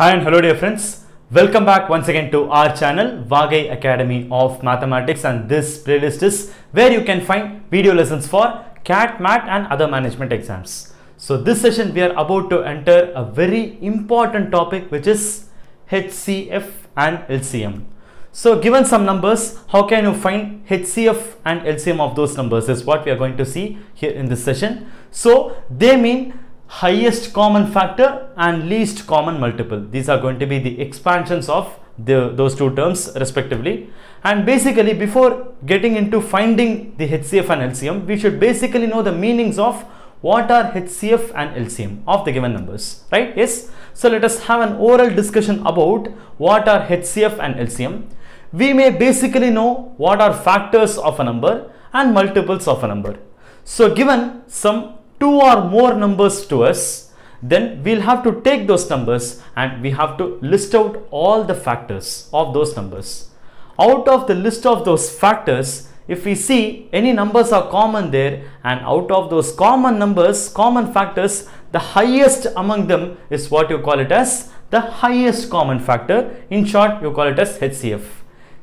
Hi and hello dear friends, welcome back once again to our channel Vagai Academy of Mathematics, and this playlist is where you can find video lessons for CAT, MAT and other management exams. So this session we are about to enter a very important topic, which is HCF and LCM. So given some numbers, how can you find HCF and LCM of those numbers is what we are going to see here in this session. So they mean highest common factor and least common multiple. These are going to be the expansions of those two terms respectively. And basically, before getting into finding the HCF and LCM, we should basically know the meanings of what are HCF and LCM of the given numbers, right? Yes. So let us have an oral discussion about what are HCF and LCM. We may basically know what are factors of a number and multiples of a number. So given some two or more numbers to us, then we'll have to take those numbers and we have to list out all the factors of those numbers. Out of the list of those factors, if we see any numbers are common there, and out of those common numbers, common factors, the highest among them is what you call it as the highest common factor. In short, you call it as HCF.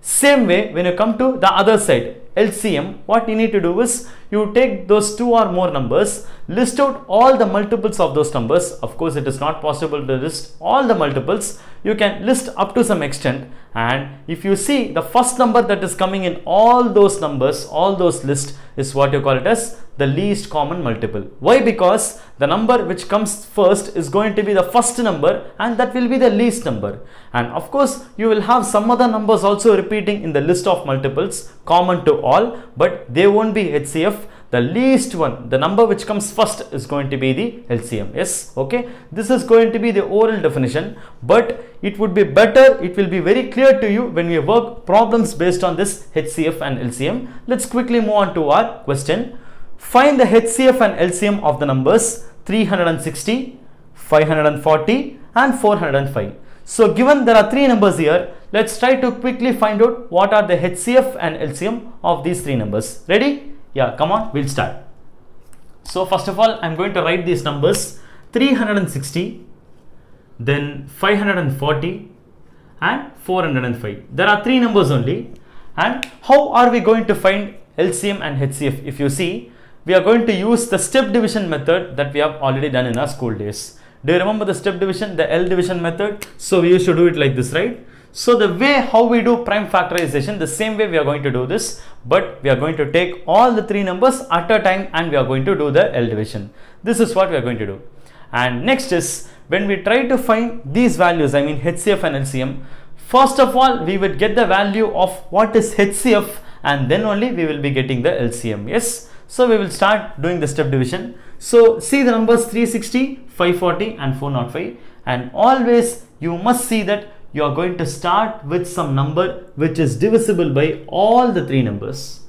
Same way, when you come to the other side, LCM, what you need to do is you take those two or more numbers, list out all the multiples of those numbers. Of course, it is not possible to list all the multiples. You can list up to some extent, and if you see the first number that is coming in all those numbers, all those lists, is what you call it as the least common multiple. Why? Because the number which comes first is going to be the first number, and that will be the least number. And of course, you will have some other numbers also repeating in the list of multiples common to all, but they won't be HCF. The least one, the number which comes first, is going to be the LCM. Yes, okay. This is going to be the oral definition, but it would be better, it will be very clear to you when we work problems based on this HCF and LCM. Let's quickly move on to our question. Find the HCF and LCM of the numbers 360, 540 and 405. So given there are three numbers here, let's try to quickly find out what are the HCF and LCM of these three numbers. Ready? Yeah, come on, we'll start. So first of all, I'm going to write these numbers 360, then 540 and 405. There are three numbers only. And how are we going to find LCM and HCF? If you see, we are going to use the step division method that we have already done in our school days. Do you remember the step division, the L division method? So we used to do it like this, right? So the way how we do prime factorization, the same way we are going to do this, but we are going to take all the three numbers at a time and we are going to do the L division. This is what we are going to do. And next is, when we try to find these values, I mean HCF and LCM, first of all, we would get the value of what is HCF, and then only we will be getting the LCM. Yes. So we will start doing the step division. So see the numbers 360, 540 and 405, and always you must see that you are going to start with some number which is divisible by all the three numbers.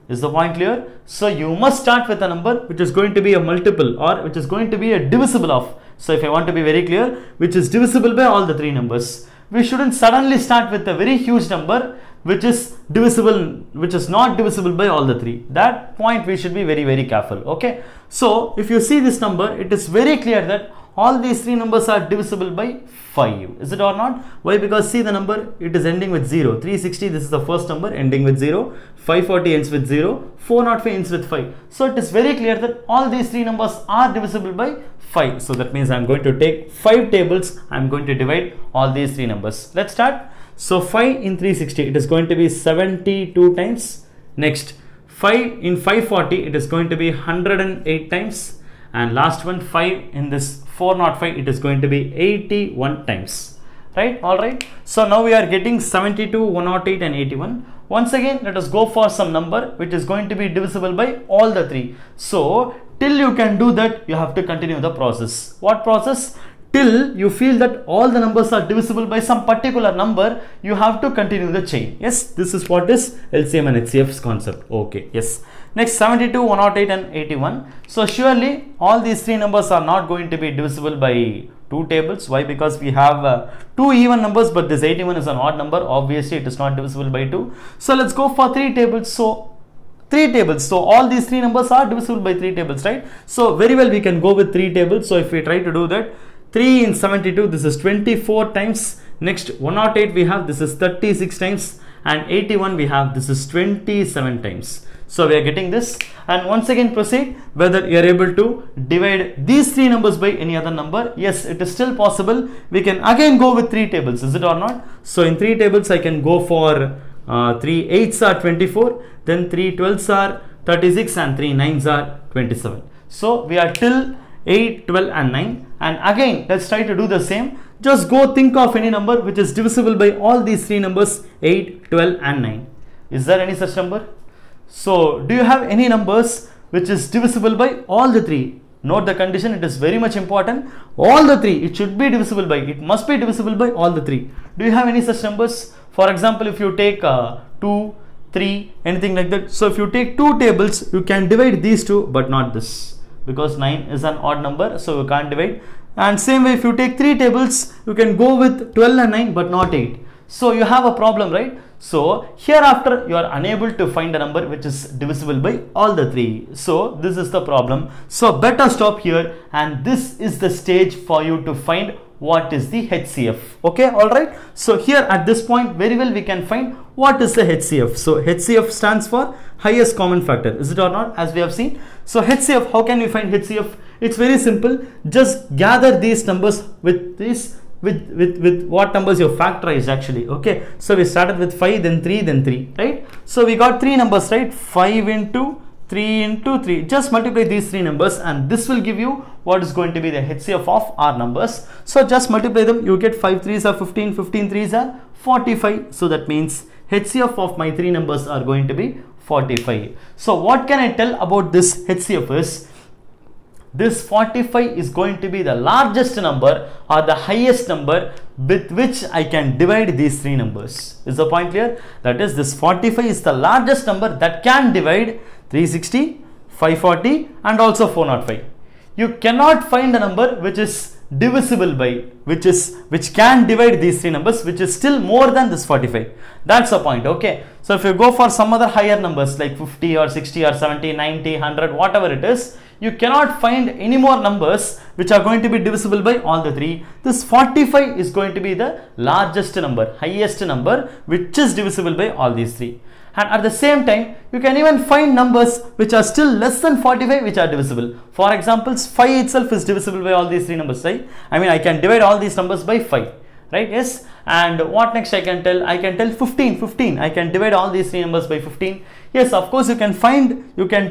Is the point clear? So you must start with a number which is going to be a multiple, or which is going to be a divisible of. So if I want to be very clear, which is divisible by all the three numbers. We shouldn't suddenly start with a very huge number which is divisible, which is not divisible by all the three. That point we should be very careful. Okay. So if you see this number, it is very clear that all these three numbers are divisible by 5. Is it or not? Why? Because see the number, it is ending with 0. 360, this is the first number ending with 0. 540 ends with 0. 405 ends with 5. So it is very clear that all these three numbers are divisible by 5. So that means I am going to take 5 tables. I am going to divide all these three numbers. Let's start. So 5 in 360, it is going to be 72 times. Next, 5 in 540, it is going to be 108 times. And last one, 5 in this 405, it is going to be 81 times. Right? Alright. So now we are getting 72, 108 and 81. Once again, let us go for some number which is going to be divisible by all the three. So till you can do that, you have to continue the process. What process? Till you feel that all the numbers are divisible by some particular number, you have to continue the chain. Yes, this is what is LCM and HCF's concept. Okay, yes. Next, 72, 108 and 81. So surely all these three numbers are not going to be divisible by two tables. Why? Because we have two even numbers, but this 81 is an odd number. Obviously, it is not divisible by 2. So let's go for three tables. So 3 tables. So all these three numbers are divisible by 3 tables, right? So very well, we can go with 3 tables. So if we try to do that, 3 in 72, this is 24 times. Next 108 we have, this is 36 times, and 81 we have, this is 27 times. So we are getting this, and once again proceed whether you are able to divide these three numbers by any other number. Yes, it is still possible. We can again go with 3 tables, is it or not? So in 3 tables I can go for 3 8s are 24, then 3 12s are 36, and 3 9s are 27. So we are till 8, 12 and 9, and again let's try to do the same. Just go think of any number which is divisible by all these 3 numbers, 8, 12 and 9. Is there any such number? So do you have any numbers which is divisible by all the 3? Note the condition, it is very much important. All the 3, it should be divisible by, it must be divisible by all the 3. Do you have any such numbers? For example, if you take 2, 3, anything like that. So if you take 2 tables, you can divide these 2 but not this, because 9 is an odd number, so you can't divide. And same way, if you take 3 tables, you can go with 12 and 9 but not 8. So you have a problem, right? So hereafter you are unable to find a number which is divisible by all the 3. So this is the problem. So better stop here, and this is the stage for you to find what is the HCF. Okay, all right. So here at this point very well we can find what is the HCF. So HCF stands for highest common factor, is it or not, as we have seen. So HCF, how can we find HCF? It's very simple. Just gather these numbers with this with what numbers you factorized actually. Okay, so we started with 5, then 3, then 3, right? So we got 3 numbers, right? 5 into 3 into 3. Just multiply these 3 numbers, and this will give you what is going to be the HCF of our numbers. So just multiply them, you get 5 3s are 15, 15 3s are 45. So that means HCF of my 3 numbers are going to be 45. So what can I tell about this HCF is, this 45 is going to be the largest number or the highest number with which I can divide these 3 numbers. Is the point clear? That is, this 45 is the largest number that can divide 360, 540 and also 405. You cannot find a number which is divisible by, which can divide these 3 numbers, which is still more than this 45. That's the point. Okay, so if you go for some other higher numbers like 50 or 60 or 70, 90, 100, whatever it is, you cannot find any more numbers which are going to be divisible by all the 3. This 45 is going to be the largest number, highest number which is divisible by all these 3. And at the same time, you can even find numbers which are still less than 45 which are divisible. For example, 5 itself is divisible by all these 3 numbers, right? I mean, I can divide all these numbers by 5, right? Yes. And what next I can tell? I can tell 15. I can divide all these 3 numbers by 15. Yes, of course, you can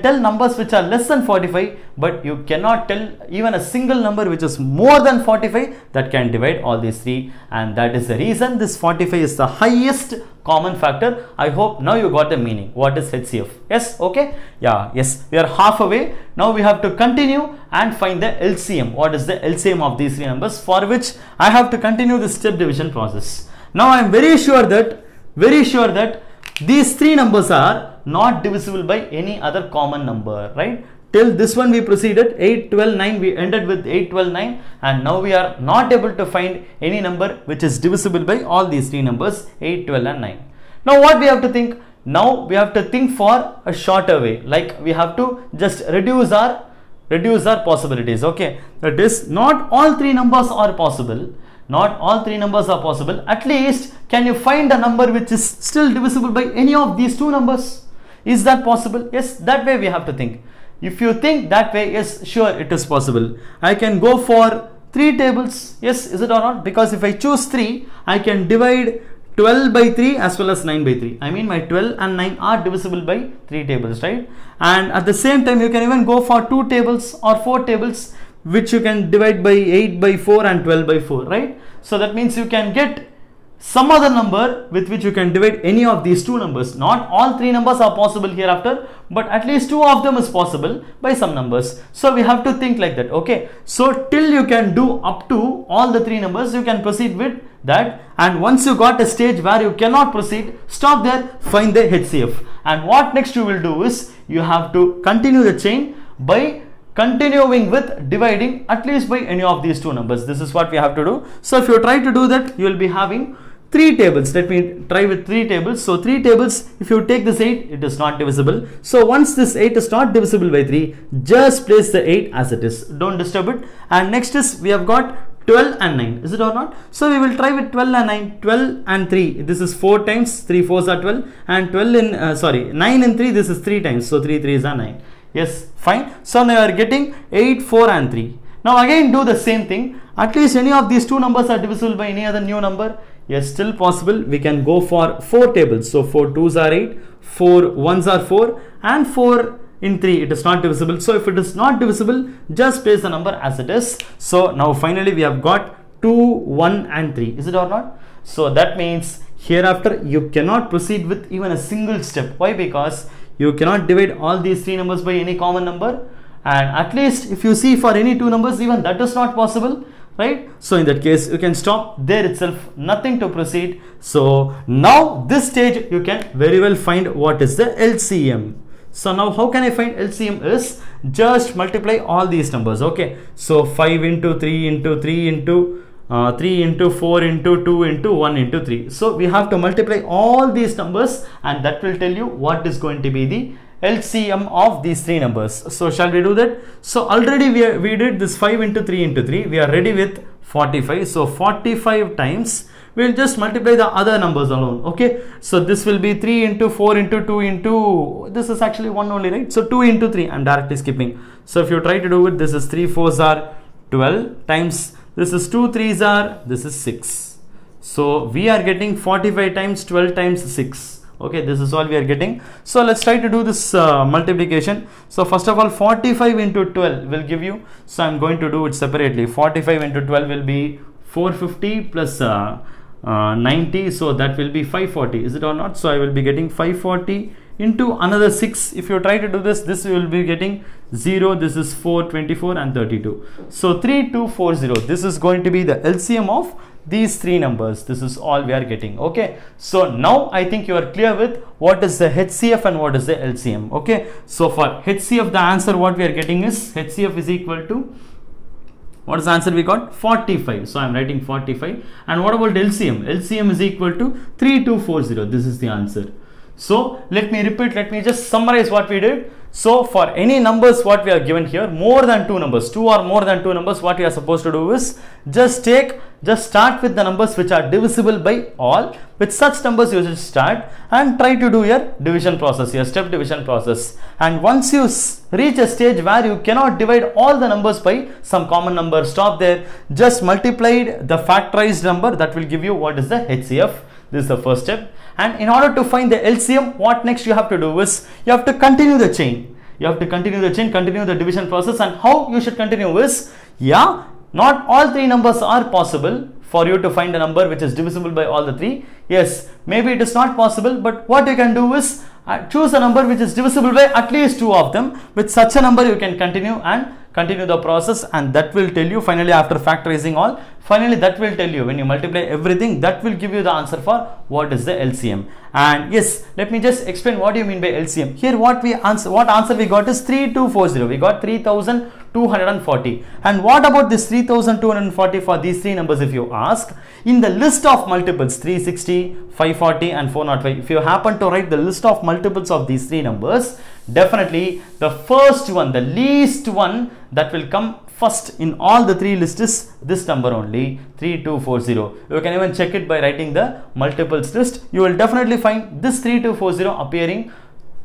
tell numbers which are less than 45, but you cannot tell even a single number which is more than 45 that can divide all these 3. And that is the reason this 45 is the highest common factor. I hope now you got the meaning. What is HCF? Yes, okay. Yeah, yes, we are halfway. Now we have to continue and find the LCM. What is the LCM of these 3 numbers, for which I have to continue the step division process. Now I am very sure that these 3 numbers are not divisible by any other common number, right? Till this one we proceeded 8, 12, 9, we ended with 8, 12, 9, and now we are not able to find any number which is divisible by all these 3 numbers, 8, 12 and 9. Now what we have to think? Now we have to think for a shorter way, like we have to just reduce our possibilities. Okay, that is, not all 3 numbers are possible. Not all 3 numbers are possible. At least can you find a number which is still divisible by any of these 2 numbers? Is that possible? Yes, that way we have to think. If you think that way, yes, sure, it is possible. I can go for 3 tables. Yes, is it or not? Because if I choose 3, I can divide 12 by 3 as well as 9 by 3. I mean, my 12 and 9 are divisible by 3 tables, right? And at the same time, you can even go for 2 tables or 4 tables, which you can divide by 8 by 4 and 12 by 4, right? So that means you can get some other number with which you can divide any of these 2 numbers. Not all 3 numbers are possible hereafter, but at least 2 of them is possible by some numbers. So we have to think like that. Okay, so till you can do up to all the 3 numbers, you can proceed with that. And once you got a stage where you cannot proceed, stop there, find the HCF. And what next you will do is, you have to continue the chain by continuing with dividing at least by any of these 2 numbers. This is what we have to do. So if you try to do that, you will be having 3 tables. Let me try with 3 tables. So 3 tables, if you take this 8, it is not divisible. So once this 8 is not divisible by 3, just place the 8 as it is. Don't disturb it. And next is, we have got 12 and 9, is it or not? So we will try with 12 and 9. 12 and 3, this is 4 times, 3 4s are 12, and 12 in 9 and 3, this is 3 times, so 3 3s are 9. Yes, fine. So now you are getting 8 4 and 3. Now again do the same thing. At least any of these two numbers are divisible by any other new number. Yes, still possible. We can go for 4 tables. So 4 2s are 8, 4 1s are 4, and 4 in 3 it is not divisible. So if it is not divisible, just place the number as it is. So now finally we have got 2 1 and 3, is it or not? So that means hereafter you cannot proceed with even a single step. Why? Because you cannot divide all these three numbers by any common number, and at least if you see for any two numbers, even that is not possible, right? So in that case you can stop there itself, nothing to proceed. So now this stage you can very well find what is the LCM. So now how can I find LCM is just multiply all these numbers. Okay, so 5 into 3 into 3 into 3 into 4 into 2 into 1 into 3. So we have to multiply all these numbers, and that will tell you what is going to be the LCM of these three numbers. So shall we do that? So already we did this 5 into 3 into 3. We are ready with 45. So 45 times we will just multiply the other numbers alone. Okay, so this will be 3 into 4 into 2 into, this is actually 1 only, right? So 2 into 3, I'm directly skipping. So if you try to do it, this is 3 4s are 12 times, this is 2 3s are, this is 6. So we are getting 45 times 12 times 6. Okay, this is all we are getting. So let's try to do this multiplication. So first of all, 45 into 12 will give you, so I'm going to do it separately. 45 into 12 will be 450 plus 90, so that will be 540, is it or not? So I will be getting 540 into another 6. If you try to do this, this will be getting 0, this is 4, 24 and 32. So 3240, this is going to be the LCM of these three numbers. This is all we are getting. Okay, so now I think you are clear with what is the HCF and what is the LCM. Okay, so for HCF the answer what we are getting is HCF is equal to, what is the answer we got? 45. So I am writing 45. And what about LCM? LCM is equal to 3240. This is the answer. So let me repeat, let me just summarize what we did. So for any numbers what we are given here, more than two numbers, two or more than two numbers, what we are supposed to do is just start with the numbers which are divisible by all. With such numbers you just start and try to do your division process, your step division process. And once you reach a stage where you cannot divide all the numbers by some common number, stop there. Just multiplied the factorized number, that will give you what is the HCF. This is the first step. And in order to find the LCM, what next you have to do is you have to continue the chain. You have to continue the chain, continue the division process. And how you should continue is, yeah, not all three numbers are possible for you to find a number which is divisible by all the three. Yes, maybe it is not possible, but what you can do is choose a number which is divisible by at least two of them. With such a number you can continue the process, and that will tell you finally, after factorizing all, finally that will tell you when you multiply everything, that will give you the answer for what is the LCM. And yes, let me just explain what do you mean by LCM. Here what answer we got is 3240. We got 3240. And what about this 3240 for these three numbers? If you ask, in the list of multiples 360, 540 and 405, if you happen to write the list of multiples of these three numbers, definitely the first one, the least one that will come first in all the three lists is this number only, 3240. You can even check it by writing the multiples list. You will definitely find this 3240 appearing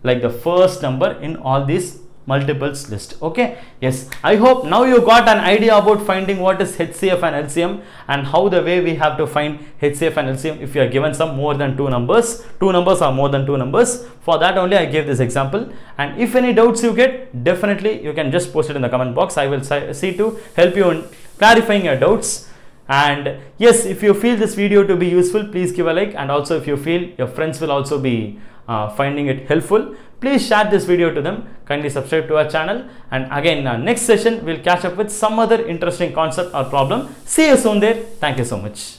like the first number in all these multiples list. Okay, yes, I hope now you got an idea about finding what is HCF and LCM, and how the way we have to find HCF and LCM if you are given some more than two numbers or more than two numbers. For that only I gave this example. And if any doubts you get, definitely you can just post it in the comment box. I will see to help you in clarifying your doubts. And yes, if you feel this video to be useful, please give a like, and also if you feel your friends will also be finding it helpful, please share this video to them. Kindly subscribe to our channel, and again next session we'll catch up with some other interesting concept or problem. See you soon there. Thank you so much.